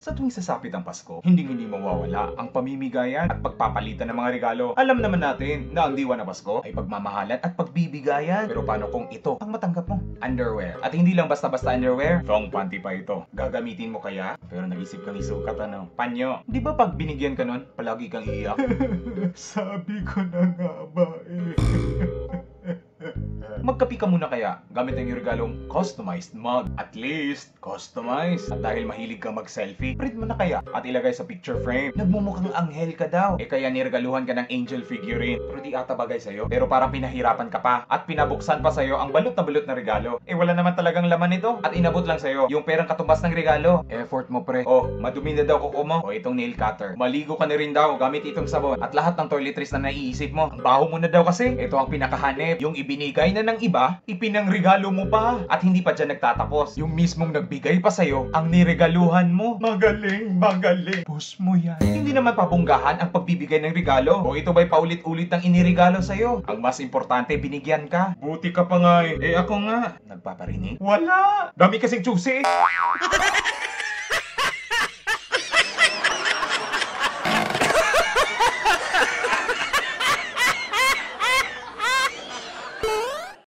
Sa tuwing sasapit ang Pasko, hindi mawawala ang pamimigayan at pagpapalitan ng mga regalo. Alam naman natin na ang diwa ng Pasko ay pagmamahalan at pagbibigayan. Pero paano kung ito ang matanggap mo? Underwear. At hindi lang basta-basta underwear, thong panty pa ito. Gagamitin mo kaya? Pero nag-isip kang isukat ano? Panyo. Di ba pag binigyan ka nun, palagi kang iiyak? Sabi ko na nga ba eh. Magkapi ka muna kaya gamit ang iyong regalong customized mug. At least, customized. At dahil mahilig kang mag-selfie, print mo na kaya at ilagay sa picture frame. Nagmumukhang anghel ka daw. Eh kaya niregaluhan ka ng angel figurine. Pero di ata bagay sa'yo. Pero parang pinahirapan ka pa. At pinabuksan pa sa'yo ang balot na regalo. Eh wala naman talagang laman ito. At inabot lang sa'yo yung perang katumbas ng regalo. Effort mo pre. Oh, madumi na daw kuko mo. O itong nail cutter. Maligo ka na rin daw gamit itong sabon. At lahat ng toiletries na naiisip mo. Ang baho mo na daw kasi. Ito ang pinakahanep. Yung ibinigay na ng iba, ipinangregalo mo pa. At hindi pa dyan nagtatapos. Yung mismong nagbigay pa sa'yo, ang niregaluhan mo. Magaling. Push mo yan. Hindi naman pabunggahan ang pagbibigay ng regalo. O ito ba'y paulit-ulit ang iniregalo sa'yo? Ang mas importante, binigyan ka. Buti ka pa nga eh. Eh ako nga. Nagpaparinig? Wala. Dami kasing juicy.